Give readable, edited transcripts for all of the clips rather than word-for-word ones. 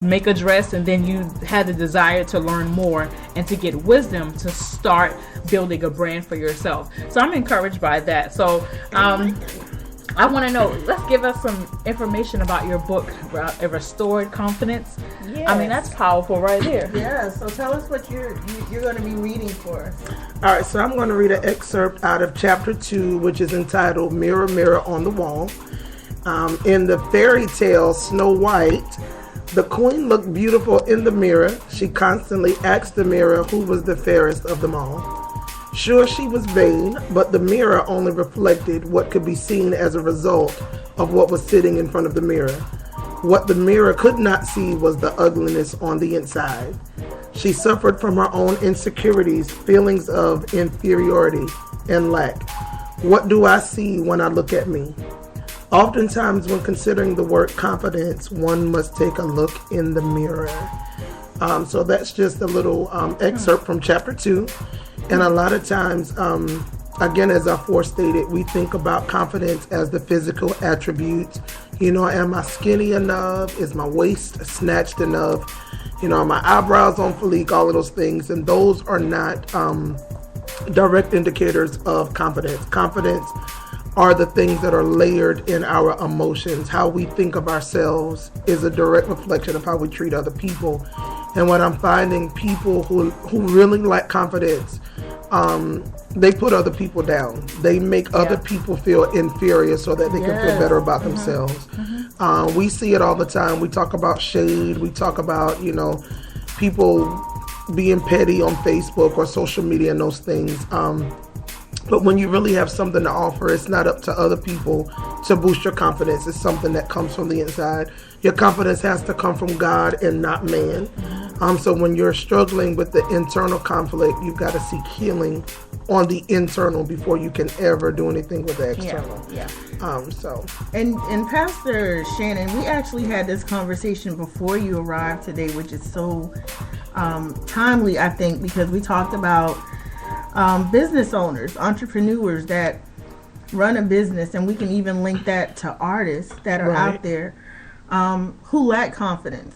make a dress, and then you had the desire to learn more and to get wisdom to start building a brand for yourself. So I'm encouraged by that. So I want to know, let's give us some information about your book, A Restored Confidence. Yes. I mean, that's powerful right there. Yeah, so tell us what you're going to be reading for us. All right, so I'm going to read an excerpt out of chapter 2, which is entitled Mirror, Mirror on the Wall. In the fairy tale Snow White, the queen looked beautiful in the mirror. She constantly asked the mirror who was the fairest of them all. Sure, she was vain, but the mirror only reflected what could be seen as a result of what was sitting in front of the mirror. What the mirror could not see was the ugliness on the inside. She suffered from her own insecurities, feelings of inferiority and lack. What do I see when I look at me? Oftentimes, when considering the word confidence, one must take a look in the mirror. So that's just a little excerpt from chapter 2. And a lot of times, again, as I forestated, we think about confidence as the physical attributes. You know, am I skinny enough? Is my waist snatched enough? You know, are my eyebrows on fleek? All of those things. And those are not direct indicators of confidence. Confidence are the things that are layered in our emotions. How we think of ourselves is a direct reflection of how we treat other people. And what I'm finding, people who really lack confidence, they put other people down. They make other people feel inferior so that they can feel better about themselves. We see it all the time. We talk about shade. We talk about, you know, people being petty on Facebook or social media and those things. But when you really have something to offer, it's not up to other people to boost your confidence. It's something that comes from the inside. Your confidence has to come from God and not man. So when you're struggling with the internal conflict, you've got to seek healing on the internal before you can ever do anything with the external. And Pastor Shannon, we actually had this conversation before you arrived today, which is so timely, I think, because we talked about business owners, entrepreneurs that run a business, and we can even link that to artists that are out there who lack confidence.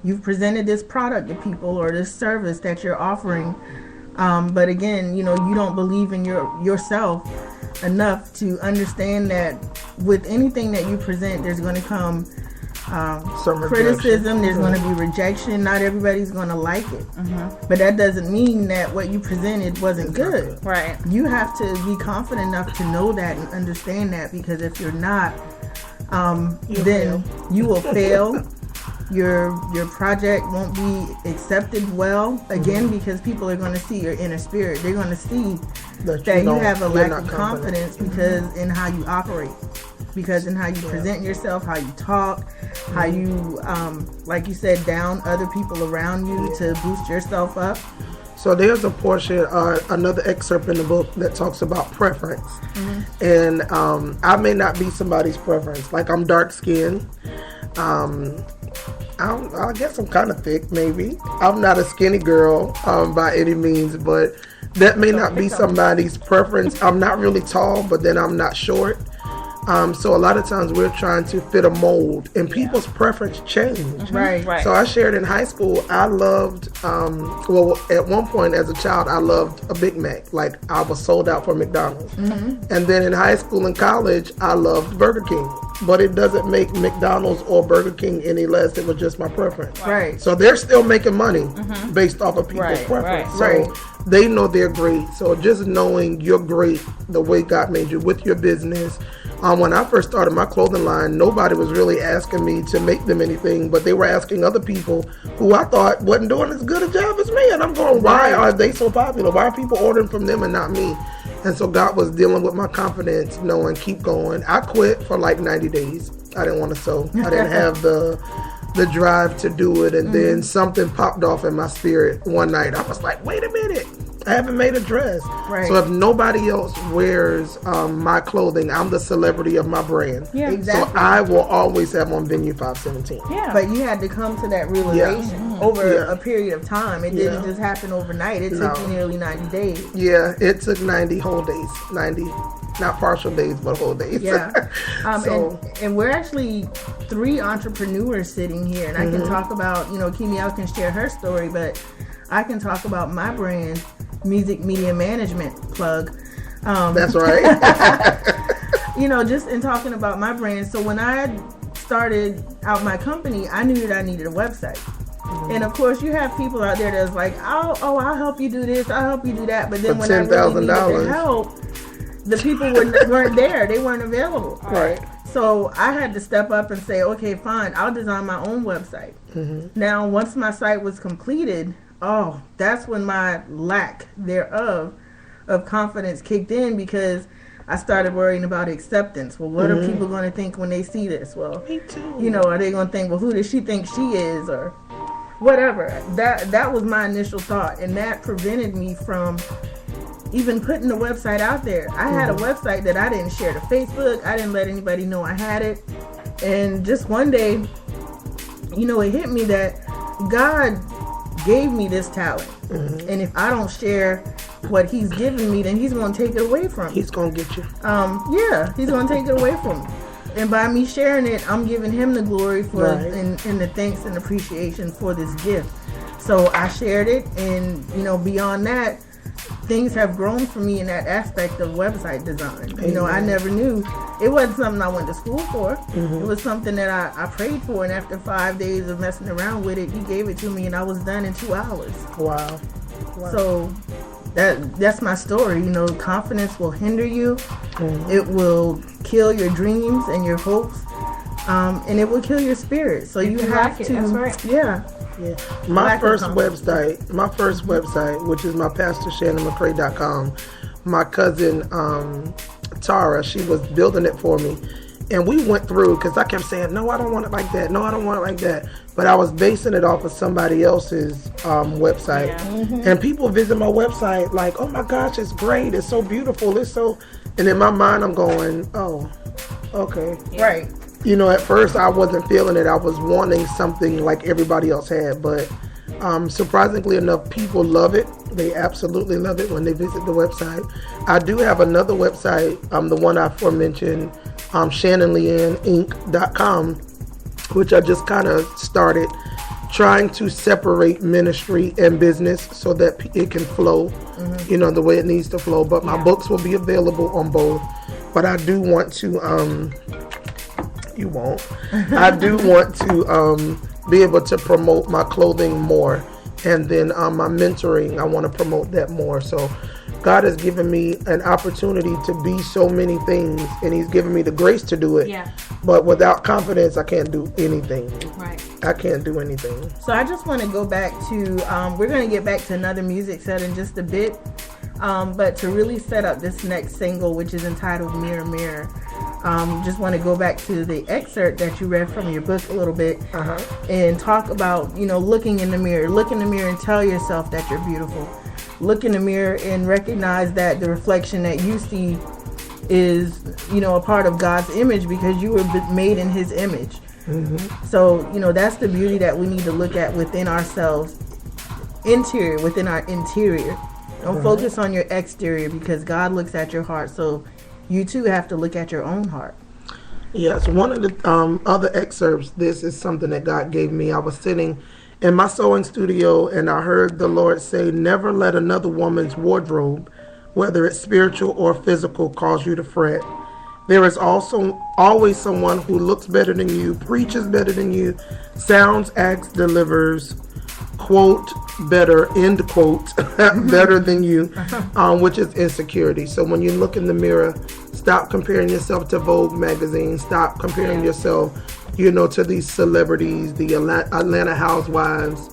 You've presented this product to people or this service that you're offering, but again, you know, you don't believe in yourself enough to understand that with anything that you present, there's going to come criticism, there's going to be rejection. Not everybody's going to like it, but that doesn't mean that what you presented wasn't good. Right. You have to be confident enough to know that and understand that, because if you're not, then you will fail. Your project won't be accepted well, again, because people are going to see your inner spirit. They're going to see that you have a lack of confidence because in how you operate, because in how you present yourself, how you talk, how you, like you said, down other people around you to boost yourself up. So there's a portion, another excerpt in the book that talks about preference. And I may not be somebody's preference. Like, I'm dark skinned. I guess I'm kind of thick, maybe. I'm not a skinny girl by any means, but that may not be somebody's preference. I'm not really tall, but then I'm not short. So a lot of times we're trying to fit a mold, and people's preference change. Right. So I shared in high school, I loved, at one point as a child, I loved a Big Mac. Like, I was sold out for McDonald's. And then in high school and college, I loved Burger King. But it doesn't make McDonald's or Burger King any less. It was just my preference. Right. So they're still making money based off of people's preference. So they know they're great. So just knowing you're great the way God made you with your business. When I first started my clothing line, nobody was really asking me to make them anything, but they were asking other people who I thought wasn't doing as good a job as me. And I'm going, why are they so popular? Why are people ordering from them and not me? And so God was dealing with my confidence, knowing, keep going. I quit for like 90 days. I didn't want to sew. I didn't have the drive to do it. And then something popped off in my spirit one night. I was like, wait a minute. I haven't made a dress. Right. So if nobody else wears my clothing, I'm the celebrity of my brand. Yeah. Exactly. So I will always have on Venue 517. Yeah. But you had to come to that realization over Yeah. a period of time. It didn't just happen overnight. It took No. you nearly 90 days. Yeah, it took 90 whole days. 90, not partial days, but whole days. Yeah. So- and we're actually 3 entrepreneurs sitting here. And I can talk about, Keymiel can share her story, but I can talk about my brand, Music Media Management plug. That's right. Just in talking about my brand. So when I started out my company, I knew that I needed a website. And of course, you have people out there that's like, I'll help you do this, I'll help you do that. But then For when I really needed $10,000. the help, the people weren't there. They weren't available. Right. So I had to step up and say, okay, fine, I'll design my own website. Now, once my site was completed, that's when my lack thereof of confidence kicked in, because I started worrying about acceptance. Well, what are people going to think when they see this? Well, Me too. are they going to think, well, who does she think she is, or whatever? That was my initial thought, and that prevented me from even putting the website out there. I had a website that I didn't share to Facebook. I didn't let anybody know I had it. And just one day, it hit me that God gave me this talent. And if I don't share what he's given me, then he's going to take it away from me. He's going to get you. He's going to take it away from me. And by me sharing it, I'm giving him the glory for and the thanks and appreciation for this gift. So I shared it, and beyond that, things have grown for me in that aspect of website design. I never knew. It wasn't something I went to school for. It was something that I prayed for, and after 5 days of messing around with it, he gave it to me, and I was done in 2 hours. Wow. So that's my story. Confidence will hinder you. It will kill your dreams and your hopes, and it will kill your spirit. So you have to. That's right. Yeah. Yeah. My first website, which is my pastorshannelmccrae.com, my cousin Tara, she was building it for me. And we went through, because I kept saying, no, I don't want it like that. No, I don't want it like that. But I was basing it off of somebody else's website. Yeah. And people visit my website like, oh my gosh, it's great. It's so beautiful. It's so... And in my mind, I'm going, oh, okay. Yeah. Right. At first I wasn't feeling it. I was wanting something like everybody else had, but surprisingly enough, people love it. They absolutely love it when they visit the website. I do have another website, the one I aforementioned, ShannonLeanneInc.com, which I just kind of started trying to separate ministry and business so that it can flow, the way it needs to flow. But my books will be available on both. But I do want to... You won't. I do want to be able to promote my clothing more, and then my mentoring, I want to promote that more. So God has given me an opportunity to be so many things, and he's given me the grace to do it. Yeah. But without confidence, I can't do anything. Right. I can't do anything. So I just want to go back to, we're going to get back to another music set in just a bit. But to really set up this next single, which is entitled Mirror, Mirror, just want to go back to the excerpt that you read from your book a little bit and talk about, looking in the mirror. Look in the mirror and tell yourself that you're beautiful. Look in the mirror and recognize that the reflection that you see is, a part of God's image, because you were made in his image. So, that's the beauty that we need to look at within ourselves, within our interior. Don't focus on your exterior, because God looks at your heart. So you too have to look at your own heart. Yes, one of the other excerpts, this is something that God gave me. I was sitting in my sewing studio and I heard the Lord say, never let another woman's wardrobe, whether it's spiritual or physical, cause you to fret. There is also always someone who looks better than you, preaches better than you, sounds, acts, delivers, quote, better, end quote, better than you, which is insecurity. So when you look in the mirror, stop comparing yourself to Vogue magazine. Stop comparing yourself, to these celebrities, the Atlanta Housewives,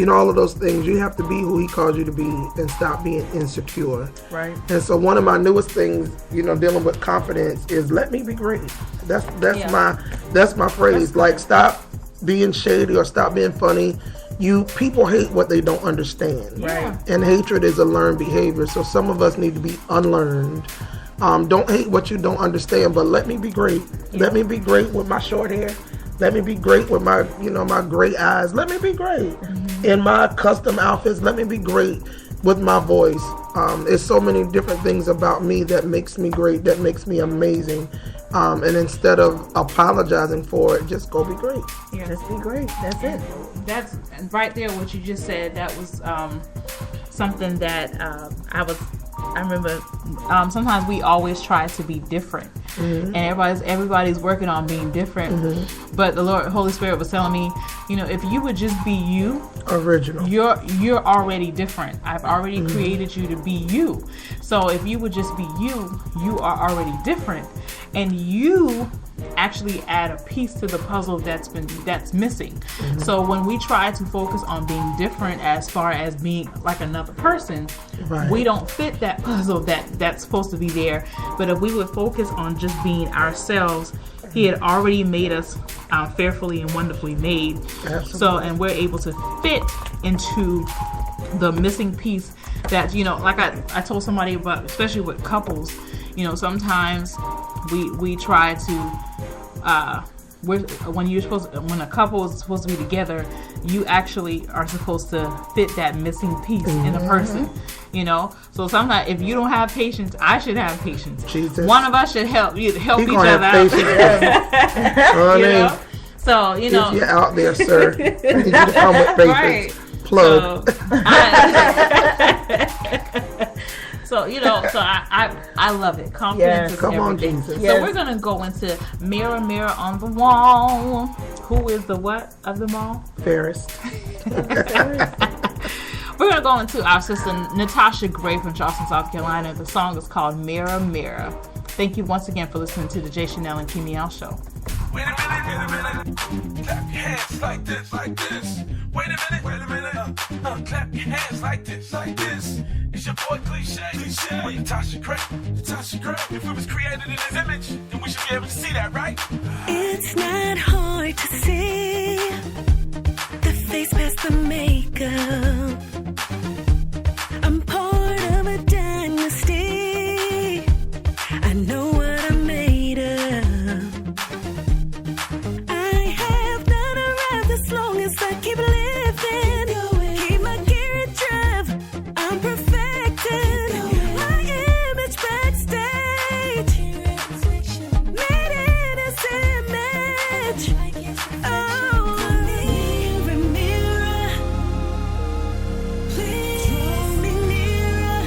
all of those things. You have to be who he calls you to be and stop being insecure. Right. And so one of my newest things, dealing with confidence is let me be great. That's my phrase. Like, stop being shady or stop being funny. people hate what they don't understand. Right. And hatred is a learned behavior. So some of us need to be unlearned. Don't hate what you don't understand, but let me be great. Yeah. Let me be great with my short hair. Let me be great with my, my gray eyes. Let me be great in my custom outfits. Let me be great with my voice. There's so many different things about me that makes me great, that makes me amazing. And instead of apologizing for it, just go be great. Yeah, just be great. That's it. That's right there. What you just said. That was something that I remember. Sometimes we always try to be different, and everybody's working on being different. But the Holy Spirit was telling me, if you would just be you, original, you're already different. I've already created you to be you. So if you would just be you, you are already different, and you actually add a piece to the puzzle that's missing. So when we try to focus on being different as far as being like another person, we don't fit that puzzle that's supposed to be there. But if we would focus on just being ourselves, He had already made us fearfully and wonderfully made. Absolutely. So, and we're able to fit into the missing piece that, like I told somebody about, especially with couples, sometimes we try to when a couple is supposed to be together, you actually are supposed to fit that missing piece in a person. So sometimes if you don't have patience, I should have patience. Jesus. One of us should help each other out. So if you're out there, sir, I need you to come with patience. Right. Plug. So, I love it. Confidence is everything. So we're going to go into Mirror, Mirror on the Wall. Who is the what of them all? Fairest. We're going to go into our sister Natasha Gray from Charleston, South Carolina. The song is called Mirror, Mirror. Thank you once again for listening to the Shennel and Keymiel Show. Wait a minute. Clap your hands like this. Wait a minute. Clap your hands like this. It's your boy Cliche. Well, Natasha Gray. If we was created in his image, then we should be able to see that, right? It's not hard to see the face past the makeup. I'm part of a dynasty. I know what I'm made of. I have not arrived as long as I keep living. Keep my gear in drive. I'm perfected. My image backstage. Made in his image. Oh, mirror, mirror. Please draw me nearer.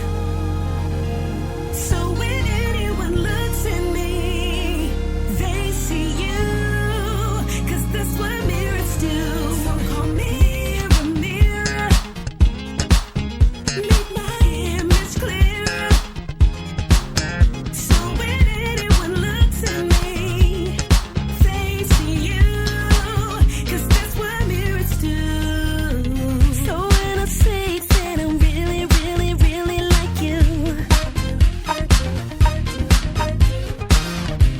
So when anyone looks at me, they see you. 'Cause that's what mirrors do. So call me mirror, mirror. Make my image clearer. So when anyone looks at me, they see you. 'Cause that's what mirrors do. So when I say that I'm really, really, really like you,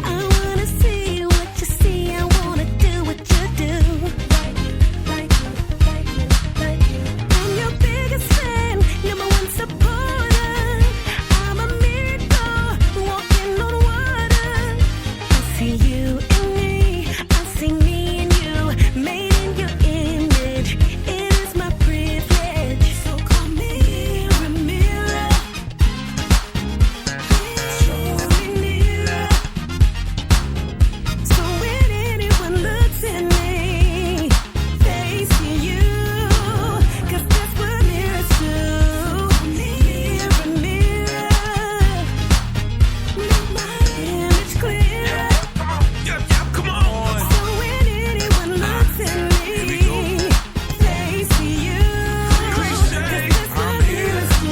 I wanna see what you see. I wanna do what you do. I'm your biggest fan, number one supporter. I'm a miracle, walking on water. I see you in me, I see me in you, made in your image. It is my privilege. So call me mirror, mirror. Show me nearer. So when anyone looks at me, they see you. 'Cause that's what mirrors do. Mirror, mirror. Make my image clearer. Come on. So when anyone looks at me, they see you. 'Cause that's what mirrors do.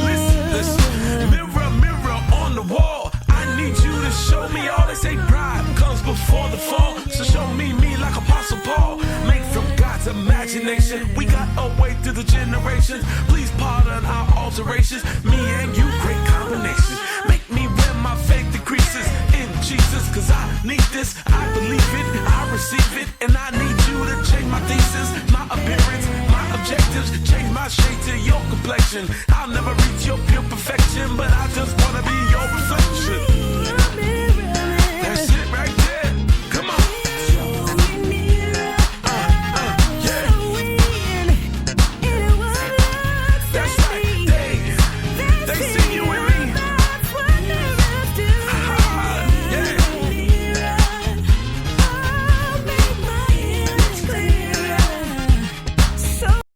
Listen. Mirror, mirror on the wall. I need you to show me all. They say pride comes before the fall. So show me like Apostle Paul. Made from God's imagination. We got a way through the generations. Please pardon our alterations. Me and you, great combination. Make me wear my faith decreases in Jesus. 'Cause I need this. I believe it. I receive it. And I need you to change my thesis, my appearance, my objectives. shade to your complexion. I'll never reach your pure perfection, but I just wanna be your reflection.